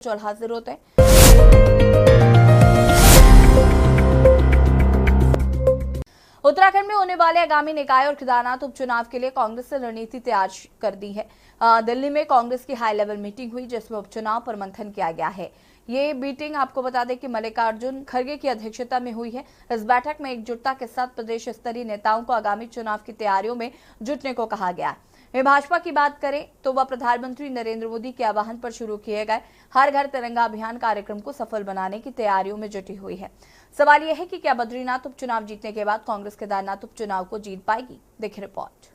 और हाजिर होते हैं। उत्तराखंड में होने वाले आगामी निकाय और केदारनाथ उपचुनाव के लिए कांग्रेस ने रणनीति तैयार कर दी है। दिल्ली में कांग्रेस की हाई लेवल मीटिंग हुई जिसमें उपचुनाव पर मंथन किया गया है। ये मीटिंग आपको बता दें कि मल्लिकार्जुन खड़गे की अध्यक्षता में हुई है। इस बैठक में एकजुटता के साथ प्रदेश स्तरीय नेताओं को आगामी चुनाव की तैयारियों में जुटने को कहा गया है। वे भाजपा की बात करें तो वह प्रधानमंत्री नरेंद्र मोदी के आह्वान पर शुरू किए गए हर घर तिरंगा अभियान कार्यक्रम को सफल बनाने की तैयारियों में जुटी हुई है। सवाल यह है कि क्या बद्रीनाथ उपचुनाव जीतने के बाद कांग्रेस केदारनाथ उपचुनाव को जीत पाएगी? देखिए रिपोर्ट।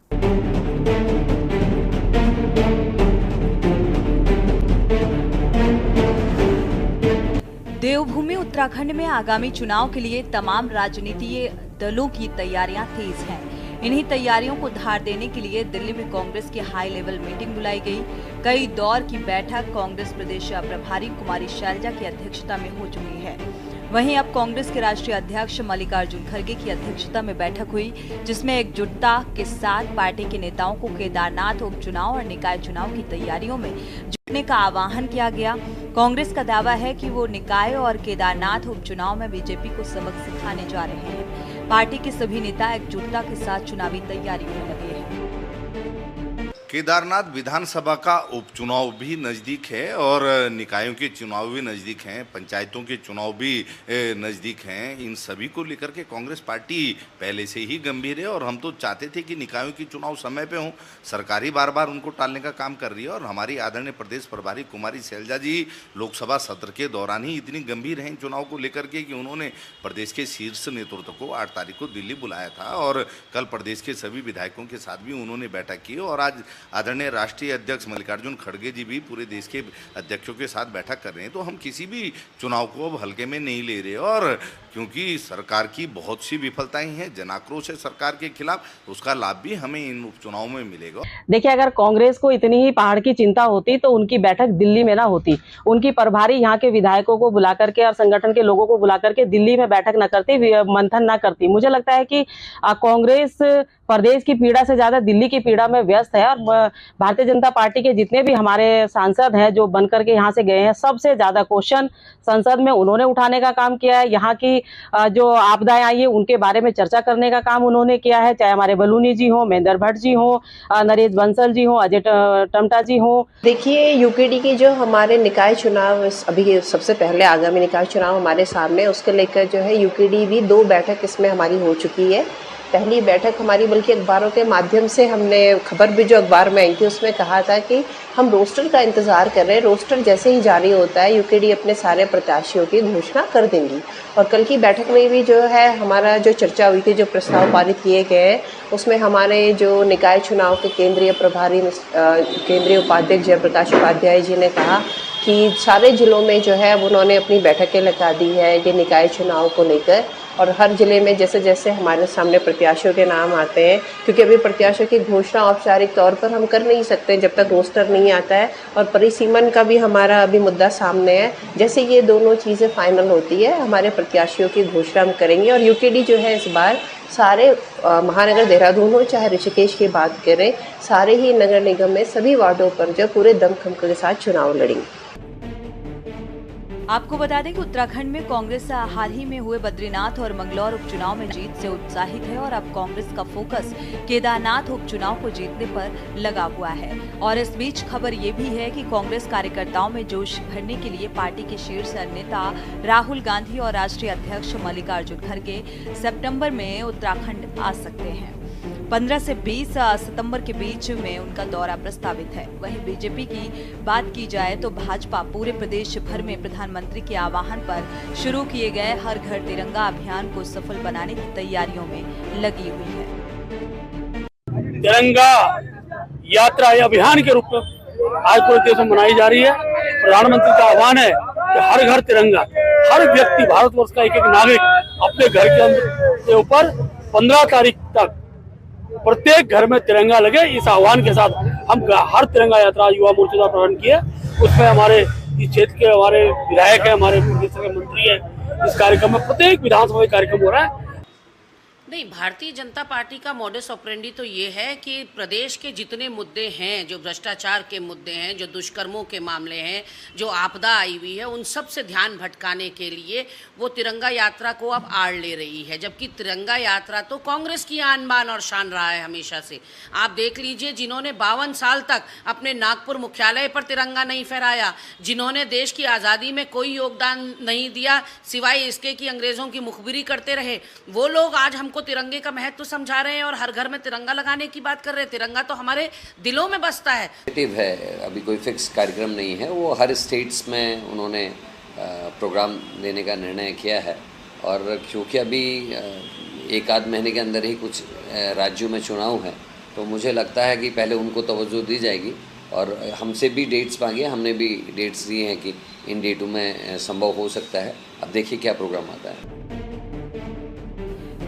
देवभूमि उत्तराखंड में आगामी चुनाव के लिए तमाम राजनीतिक दलों की तैयारियां तेज हैं। इन्हीं तैयारियों को धार देने के लिए दिल्ली में कांग्रेस की हाई लेवल मीटिंग बुलाई गई। कई दौर की बैठक कांग्रेस प्रदेश प्रभारी कुमारी शैलजा की अध्यक्षता में हो चुकी है। वहीं अब कांग्रेस के राष्ट्रीय अध्यक्ष मल्लिकार्जुन खड़गे की अध्यक्षता में बैठक हुई जिसमें एकजुटता के साथ पार्टी के नेताओं को केदारनाथ उपचुनाव और निकाय चुनाव की तैयारियों में जुटने का आह्वान किया गया। कांग्रेस का दावा है कि वो निकाय और केदारनाथ उपचुनाव में बीजेपी को सबक सिखाने जा रहे हैं। पार्टी के सभी नेता एकजुटता के साथ चुनावी तैयारियों में लगे हैं। केदारनाथ विधानसभा का उपचुनाव भी नज़दीक है और निकायों के चुनाव भी नज़दीक हैं, पंचायतों के चुनाव भी नज़दीक हैं। इन सभी को लेकर के कांग्रेस पार्टी पहले से ही गंभीर है और हम तो चाहते थे कि निकायों के चुनाव समय पे हों। सरकारी बार बार उनको टालने का काम कर रही है और हमारी आदरणीय प्रदेश प्रभारी कुमारी शैलजा जी लोकसभा सत्र के दौरान ही इतनी गंभीर हैं चुनाव को लेकर के कि उन्होंने प्रदेश के शीर्ष नेतृत्व को 8 तारीख को दिल्ली बुलाया था और कल प्रदेश के सभी विधायकों के साथ भी उन्होंने बैठक की और आज आदरणीय राष्ट्रीय अध्यक्ष मल्लिकार्जुन खड़गे जी भी पूरे देश के अध्यक्षों के साथ बैठक कर रहे हैं। तो हम किसी भी चुनाव को अब हल्के में नहीं ले रहे और क्योंकि सरकार की बहुत सी विफलताएं हैं, जनाक्रोश है सरकार के खिलाफ, उसका लाभ भी हमें इन उपचुनाव में मिलेगा। देखिए, अगर कांग्रेस को इतनी ही पहाड़ की चिंता होती तो उनकी बैठक दिल्ली में ना होती। उनकी प्रभारी यहाँ के विधायकों को बुला करके और संगठन के लोगों को बुला करके दिल्ली में बैठक न करती, मंथन न करती। मुझे लगता है कि कांग्रेस प्रदेश की पीड़ा से ज्यादा दिल्ली की पीड़ा में व्यस्त है और भारतीय जनता पार्टी के जितने भी हमारे सांसद हैं जो बनकर के यहाँ से गए हैं, सबसे ज्यादा क्वेश्चन संसद में उन्होंने उठाने का काम किया है। यहाँ की जो आपदाएं आई है उनके बारे में चर्चा करने का काम उन्होंने किया है, चाहे हमारे बलूनी जी हो, महेंद्र भट्ट जी हो, नरेश बंसल जी हो, अजय टमटा जी हो। देखिए, यूकेडी की जो हमारे निकाय चुनाव अभी सबसे पहले आगामी निकाय चुनाव हमारे सामने, उसके लेकर जो है यूकेडी भी 2 बैठक इसमें हमारी हो चुकी है। पहली बैठक हमारी बल्कि अखबारों के माध्यम से हमने खबर भी जो अखबार में आई थी उसमें कहा था कि हम रोस्टर का इंतज़ार कर रहे हैं। रोस्टर जैसे ही जारी होता है यूकेडी अपने सारे प्रत्याशियों की घोषणा कर देंगी। और कल की बैठक में भी जो है हमारा जो चर्चा हुई थी, जो प्रस्ताव पारित किए गए हैं, उसमें हमारे जो निकाय चुनाव के केंद्रीय प्रभारी केंद्रीय उपाध्यक्ष जयप्रकाश उपाध्याय जी ने कहा कि सारे जिलों में जो है उन्होंने अपनी बैठकें लगा दी है ये निकाय चुनाव को लेकर और हर जिले में जैसे जैसे हमारे सामने प्रत्याशियों के नाम आते हैं, क्योंकि अभी प्रत्याशियों की घोषणा औपचारिक तौर पर हम कर नहीं सकते जब तक रोस्टर नहीं आता है और परिसीमन का भी हमारा अभी मुद्दा सामने है। जैसे ये दोनों चीज़ें फाइनल होती है हमारे प्रत्याशियों की घोषणा हम करेंगे और यूकेडी जो है इस बार सारे महानगर देहरादून हो चाहे ऋषिकेश की बात करें, सारे ही नगर निगम में सभी वार्डों पर जो पूरे दमखम के साथ चुनाव लड़ेंगे। आपको बता दें कि उत्तराखंड में कांग्रेस हाल ही में हुए बद्रीनाथ और मंगलौर उपचुनाव में जीत से उत्साहित है और अब कांग्रेस का फोकस केदारनाथ उपचुनाव को जीतने पर लगा हुआ है। और इस बीच खबर ये भी है कि कांग्रेस कार्यकर्ताओं में जोश भरने के लिए पार्टी के शीर्ष नेता राहुल गांधी और राष्ट्रीय अध्यक्ष मल्लिकार्जुन खड़गे सितंबर में उत्तराखंड आ सकते हैं। 15 से 20 सितंबर के बीच में उनका दौरा प्रस्तावित है। वहीं बीजेपी की बात की जाए तो भाजपा पूरे प्रदेश भर में प्रधानमंत्री के आह्वान पर शुरू किए गए हर घर तिरंगा अभियान को सफल बनाने की तैयारियों में लगी हुई है। तिरंगा यात्रा या अभियान के रूप में आज पूरे देश में मनाई जा रही है। प्रधानमंत्री का आह्वान है कि हर घर तिरंगा, हर व्यक्ति, भारतवर्ष का एक एक नागरिक अपने घर के ऊपर 15 तारीख तक प्रत्येक घर में तिरंगा लगे। इस आह्वान के साथ हम हर तिरंगा यात्रा युवा मोर्चा द्वारा प्रारंभ किया। उसमें हमारे इस क्षेत्र के हमारे विधायक है, हमारे प्रदेश के मंत्री है। इस कार्यक्रम में प्रत्येक विधानसभा कार्यक्रम हो रहा है। नहीं, भारतीय जनता पार्टी का मॉडस ऑपरेंडी तो ये है कि प्रदेश के जितने मुद्दे हैं, जो भ्रष्टाचार के मुद्दे हैं, जो दुष्कर्मों के मामले हैं, जो आपदा आई हुई है, उन सब से ध्यान भटकाने के लिए वो तिरंगा यात्रा को अब आड़ ले रही है। जबकि तिरंगा यात्रा तो कांग्रेस की आन बान और शान रहा है हमेशा से। आप देख लीजिए, जिन्होंने 52 साल तक अपने नागपुर मुख्यालय पर तिरंगा नहीं फहराया, जिन्होंने देश की आज़ादी में कोई योगदान नहीं दिया सिवाय इसके कि अंग्रेज़ों की मुखबिरी करते रहे, वो लोग आज हमको तिरंगे का महत्व समझा रहे हैं और हर घर में तिरंगा लगाने की बात कर रहे हैं। तिरंगा तो हमारे दिलों में बसता है। है, अभी कोई फिक्स कार्यक्रम नहीं है, वो हर स्टेट्स में उन्होंने प्रोग्राम देने का निर्णय किया है। और क्योंकि अभी एक आध महीने के अंदर ही कुछ राज्यों में चुनाव है, तो मुझे लगता है कि पहले उनको तवज्जो दी जाएगी। और हमसे भी डेट्स मांगे, हमने भी डेट्स दिए हैं कि इन डेटों में संभव हो सकता है। अब देखिए क्या प्रोग्राम आता है।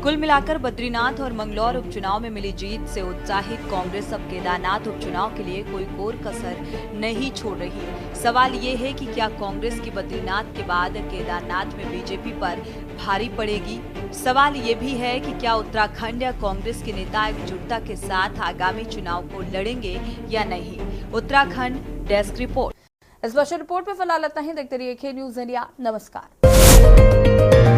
कुल मिलाकर बद्रीनाथ और मंगलौर उपचुनाव में मिली जीत से उत्साहित कांग्रेस अब केदारनाथ उपचुनाव के लिए कोई कोर कसर नहीं छोड़ रही। सवाल ये है कि क्या कांग्रेस की बद्रीनाथ के बाद केदारनाथ में बीजेपी पर भारी पड़ेगी। सवाल ये भी है कि क्या उत्तराखंड या कांग्रेस के नेता एकजुटता के साथ आगामी चुनाव को लड़ेंगे या नहीं। Uttarakhand desk report. इस स्पेशल रिपोर्ट में फिलहाल इतना ही। देखते रहिए के न्यूज़ इंडिया। नमस्कार।